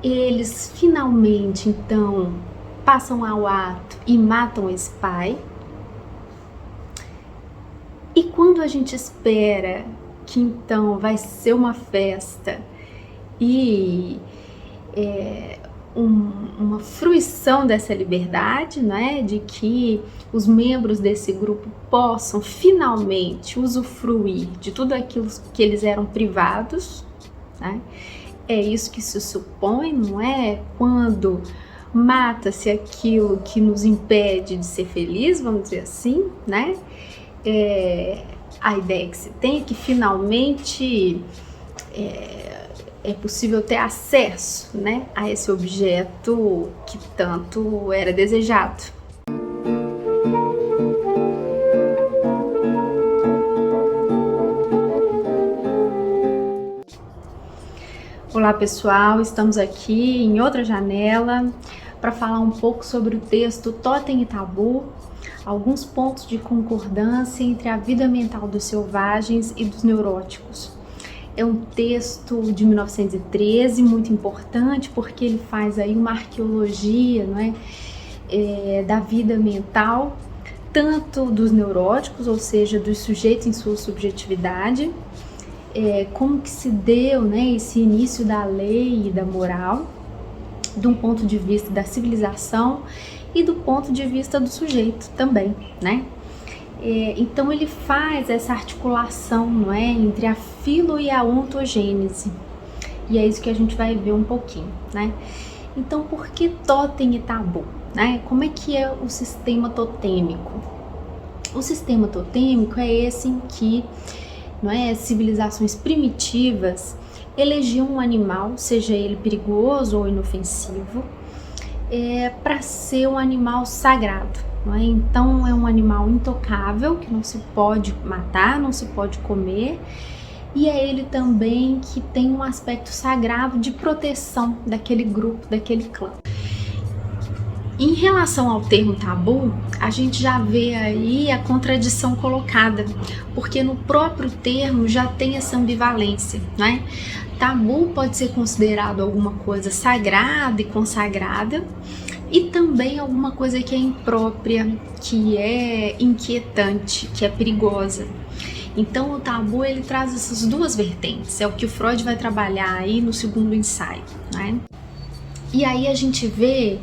eles finalmente então passam ao ato e matam esse pai. E quando a gente espera que então vai ser uma festa e uma fruição dessa liberdade, né, de que os membros desse grupo possam finalmente usufruir de tudo aquilo que eles eram privados, né? É isso que se supõe, não é? Quando mata-se aquilo que nos impede de ser feliz, vamos dizer assim, né? A ideia que se tem é que finalmente é possível ter acesso, né, a esse objeto que tanto era desejado. Olá pessoal, estamos aqui em outra janela para falar um pouco sobre o texto Totem e Tabu, alguns pontos de concordância entre a vida mental dos selvagens e dos neuróticos. É um texto de 1913, muito importante, porque ele faz aí uma arqueologia, não é, da vida mental, tanto dos neuróticos, ou seja, dos sujeitos em sua subjetividade, como que se deu, né, esse início da lei e da moral, de um ponto de vista da civilização e do ponto de vista do sujeito também, né? Então ele faz essa articulação, não é, entre a filo e a ontogênese, e é isso que a gente vai ver um pouquinho, né? Então, por que totem e tabu, né? Como é que é o sistema totêmico? O sistema totêmico é esse em que, não é, civilizações primitivas elegiam um animal, seja ele perigoso ou inofensivo, para ser um animal sagrado, não é? Então é um animal intocável, que não se pode matar, não se pode comer, e é ele também que tem um aspecto sagrado de proteção daquele grupo, daquele clã. Em relação ao termo tabu, a gente já vê aí a contradição colocada, porque no próprio termo já tem essa ambivalência, né? Tabu pode ser considerado alguma coisa sagrada e consagrada, e também alguma coisa que é imprópria, que é inquietante, que é perigosa. Então o tabu ele traz essas duas vertentes, é o que o Freud vai trabalhar aí no segundo ensaio, né? E aí a gente vê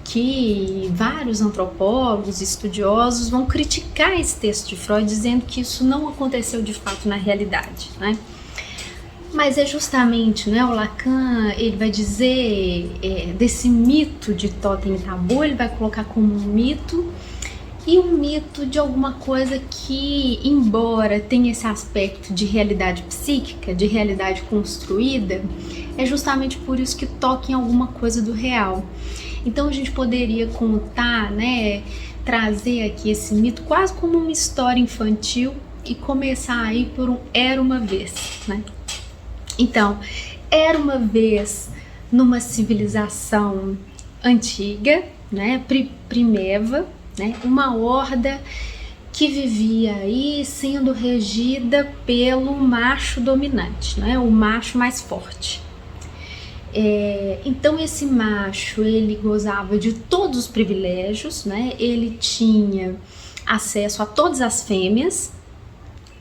que vários antropólogos, estudiosos vão criticar esse texto de Freud, dizendo que isso não aconteceu de fato na realidade, né? Mas é justamente, né, o Lacan, ele vai dizer desse mito de totem e tabu, ele vai colocar como um mito, e um mito de alguma coisa que, embora tenha esse aspecto de realidade psíquica, de realidade construída, é justamente por isso que toca em alguma coisa do real. Então a gente poderia contar, né, trazer aqui esse mito quase como uma história infantil e começar aí por um era uma vez, né? Então, era uma vez numa civilização antiga, né, primeva, né, uma horda que vivia aí sendo regida pelo macho dominante, né, o macho mais forte. Então esse macho, ele gozava de todos os privilégios, né, ele tinha acesso a todas as fêmeas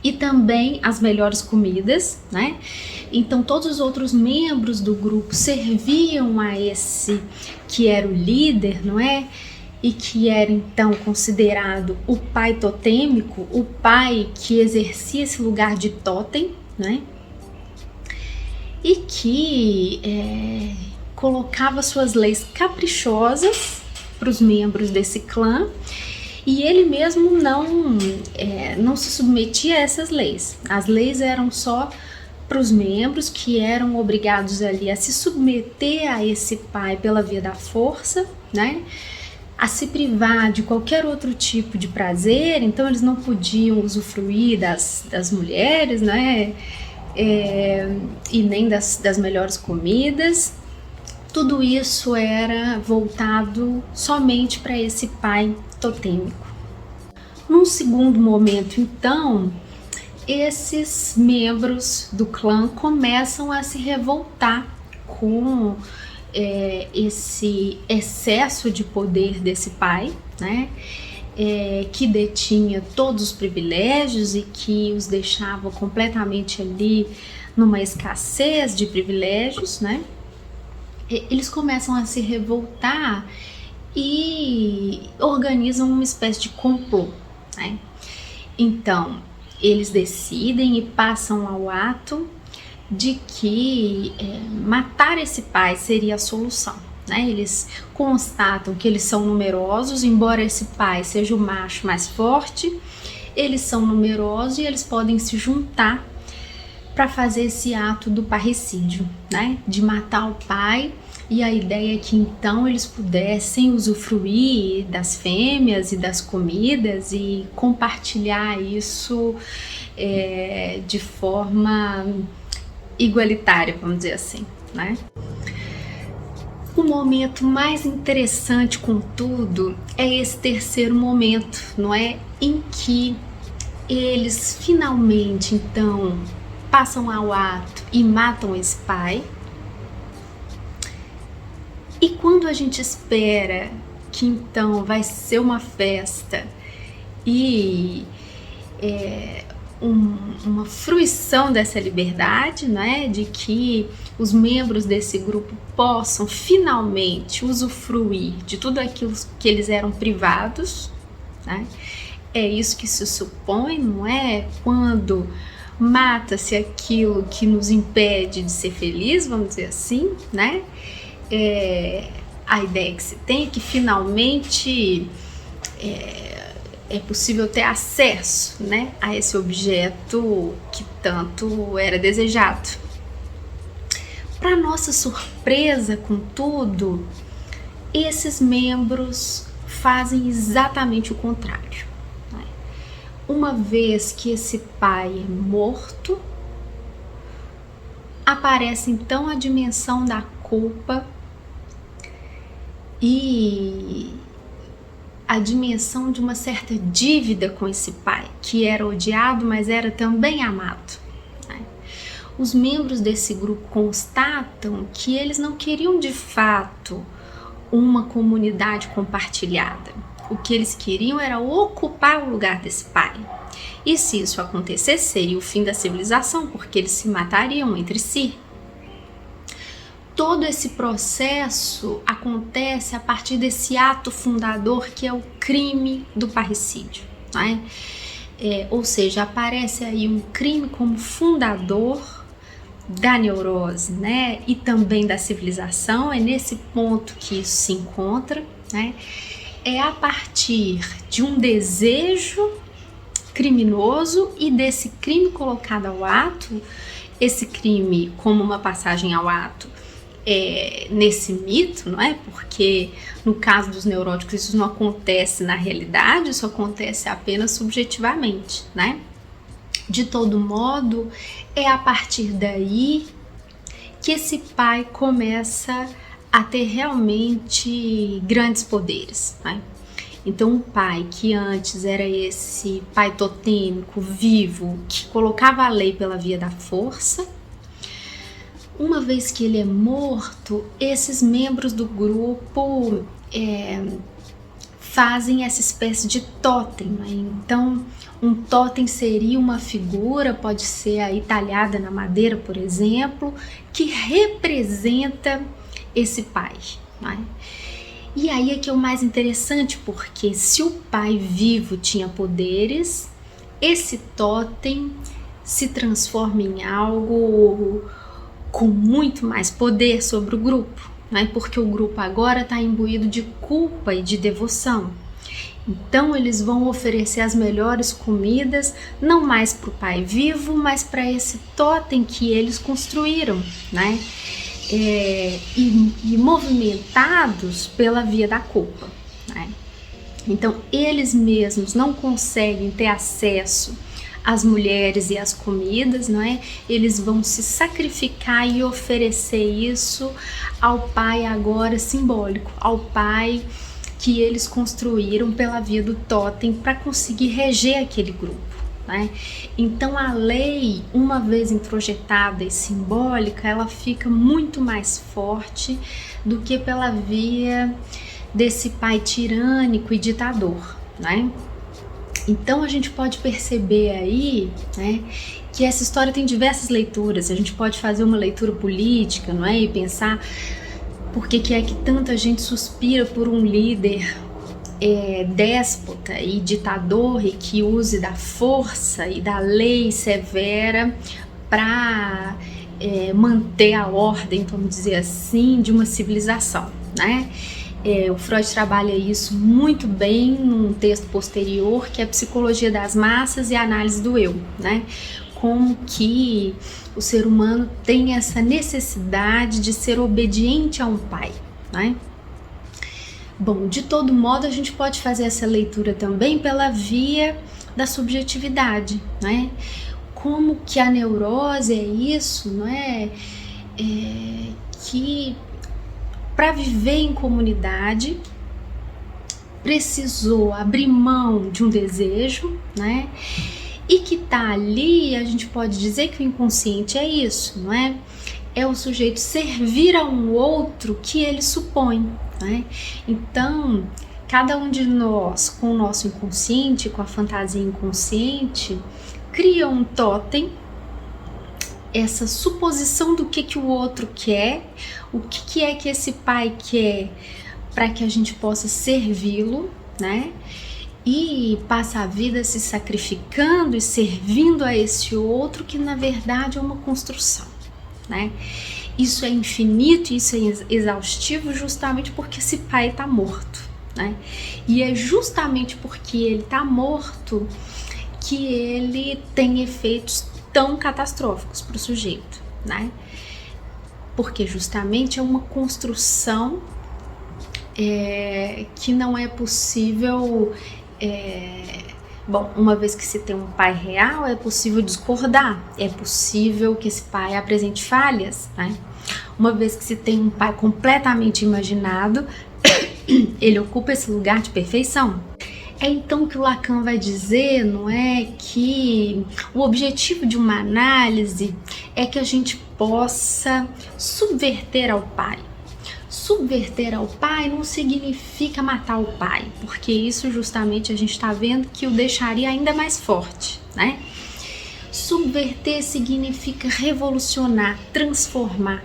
e também as melhores comidas, né? Então todos os outros membros do grupo serviam a esse que era o líder, não é? E que era então considerado o pai totêmico, o pai que exercia esse lugar de totem, né? E que colocava suas leis caprichosas para os membros desse clã, e ele mesmo não se submetia a essas leis. As leis eram só para os membros, que eram obrigados ali a se submeter a esse pai pela via da força, né? A se privar de qualquer outro tipo de prazer. Então eles não podiam usufruir das mulheres, né? E nem das melhores comidas. Tudo isso era voltado somente para esse pai totêmico. Num segundo momento, então, esses membros do clã começam a se revoltar com esse excesso de poder desse pai, né? Que detinha todos os privilégios e que os deixava completamente ali numa escassez de privilégios, né? Eles começam a se revoltar e organizam uma espécie de complô, né? Então, eles decidem e passam ao ato de que matar esse pai seria a solução, né? Eles constatam que eles são numerosos, embora esse pai seja o macho mais forte, eles são numerosos e eles podem se juntar para fazer esse ato do parricídio, né? De matar o pai. E a ideia é que então eles pudessem usufruir das fêmeas e das comidas e compartilhar isso de forma igualitária, vamos dizer assim, né? O momento mais interessante, contudo, é esse terceiro momento, não é? Em que eles finalmente, então, passam ao ato e matam esse pai. E quando a gente espera que então vai ser uma festa e uma fruição dessa liberdade, né, de que os membros desse grupo possam finalmente usufruir de tudo aquilo que eles eram privados, né? É isso que se supõe, não é? Quando mata-se aquilo que nos impede de ser feliz, vamos dizer assim, né? A ideia que se tem é que finalmente é possível ter acesso, né, a esse objeto que tanto era desejado. Para nossa surpresa, contudo, esses membros fazem exatamente o contrário, né? Uma vez que esse pai é morto, aparece então a dimensão da culpa e a dimensão de uma certa dívida com esse pai, que era odiado, mas era também amado, né? Os membros desse grupo constatam que eles não queriam de fato uma comunidade compartilhada. O que eles queriam era ocupar o lugar desse pai. E se isso acontecesse, seria o fim da civilização, porque eles se matariam entre si. Todo esse processo acontece a partir desse ato fundador que é o crime do parricídio, né? Ou seja, aparece aí um crime como fundador da neurose, né? E também da civilização. É nesse ponto que isso se encontra, né? É a partir de um desejo criminoso e desse crime colocado ao ato, esse crime como uma passagem ao ato, nesse mito, não é? Porque no caso dos neuróticos isso não acontece na realidade, isso acontece apenas subjetivamente, né? De todo modo, é a partir daí que esse pai começa a ter realmente grandes poderes, né? Então, o pai que antes era esse pai totêmico, vivo, que colocava a lei pela via da força, uma vez que ele é morto, esses membros do grupo fazem essa espécie de totem, né? Então, um totem seria uma figura, pode ser aí talhada na madeira, por exemplo, que representa esse pai, né? E aí é que é o mais interessante, porque se o pai vivo tinha poderes, esse totem se transforma em algo com muito mais poder sobre o grupo, né? Porque o grupo agora está imbuído de culpa e de devoção. Então eles vão oferecer as melhores comidas, não mais para o pai vivo, mas para esse totem que eles construíram, né? E movimentados pela via da culpa, né? Então eles mesmos não conseguem ter acesso às mulheres e às comidas, não é? Eles vão se sacrificar e oferecer isso ao pai agora simbólico, ao pai que eles construíram pela via do totem para conseguir reger aquele grupo, né? Então a lei, uma vez introjetada e simbólica, ela fica muito mais forte do que pela via desse pai tirânico e ditador, né? Então a gente pode perceber aí, né, que essa história tem diversas leituras. A gente pode fazer uma leitura política, não é? E pensar por que é que tanta gente suspira por um líder déspota e ditador e que use da força e da lei severa para manter a ordem, vamos dizer assim, de uma civilização, né? O Freud trabalha isso muito bem num texto posterior, que é a Psicologia das Massas e a Análise do Eu, né? Como que o ser humano tem essa necessidade de ser obediente a um pai, né? Bom, de todo modo, a gente pode fazer essa leitura também pela via da subjetividade, né? Como que a neurose é isso, não é? Que para viver em comunidade precisou abrir mão de um desejo, né? E que tá ali, a gente pode dizer que o inconsciente é isso, não é? É o sujeito servir a um outro que ele supõe, né? Então, cada um de nós, com o nosso inconsciente, com a fantasia inconsciente, cria um totem, essa suposição do que o outro quer, o que é que esse pai quer para que a gente possa servi-lo, né? E passa a vida se sacrificando e servindo a esse outro que na verdade é uma construção, né? Isso é infinito, isso é exaustivo justamente porque esse pai está morto, né? E é justamente porque ele está morto que ele tem efeitos tão catastróficos para o sujeito, né? Porque justamente é uma construção que não é possível. Bom, uma vez que se tem um pai real, é possível discordar, é possível que esse pai apresente falhas, né? Uma vez que se tem um pai completamente imaginado, ele ocupa esse lugar de perfeição. É então que o Lacan vai dizer, não é, que o objetivo de uma análise é que a gente possa subverter ao pai. Subverter ao pai não significa matar o pai, porque isso justamente a gente está vendo que o deixaria ainda mais forte, né? Subverter significa revolucionar, transformar.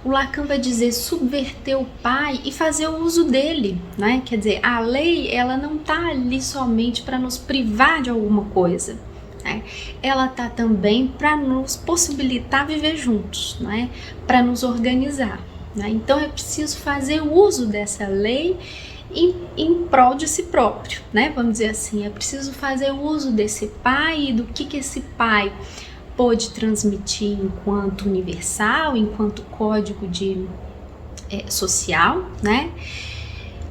O Lacan vai dizer subverter o pai e fazer o uso dele, né? Quer dizer, a lei ela não está ali somente para nos privar de alguma coisa, né? Ela está também para nos possibilitar viver juntos, né? Para nos organizar. Então é preciso fazer uso dessa lei em prol de si próprio, né? Vamos dizer assim, é preciso fazer uso desse pai e do que esse pai pode transmitir enquanto universal, enquanto código social, né?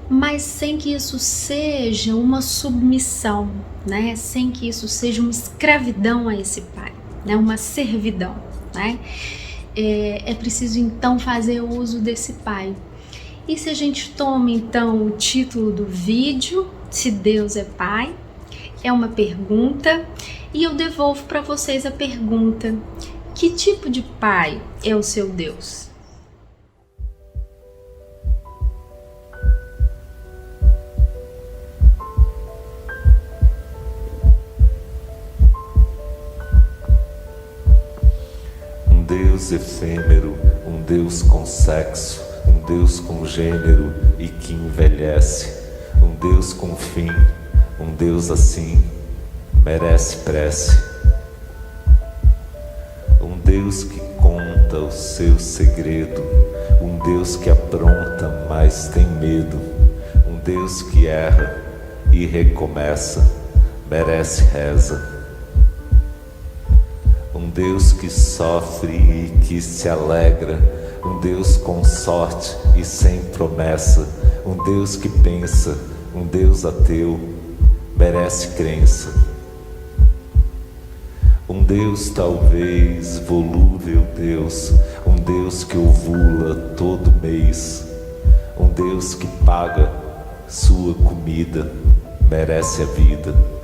Mas sem que isso seja uma submissão, né? Sem que isso seja uma escravidão a esse pai, né? Uma servidão, né? É preciso então fazer uso desse pai. E se a gente toma então o título do vídeo, Se Deus é Pai, é uma pergunta e eu devolvo para vocês a pergunta: que tipo de pai é o seu Deus? Deus efêmero, um Deus com sexo, um Deus com gênero e que envelhece, um Deus com fim, um Deus assim, merece prece. Um Deus que conta o seu segredo, um Deus que apronta, mas tem medo, um Deus que erra e recomeça, merece reza. Um Deus que sofre e que se alegra, um Deus com sorte e sem promessa, um Deus que pensa, um Deus ateu, merece crença. Um Deus talvez volúvel Deus, um Deus que ovula todo mês, um Deus que paga sua comida, merece a vida.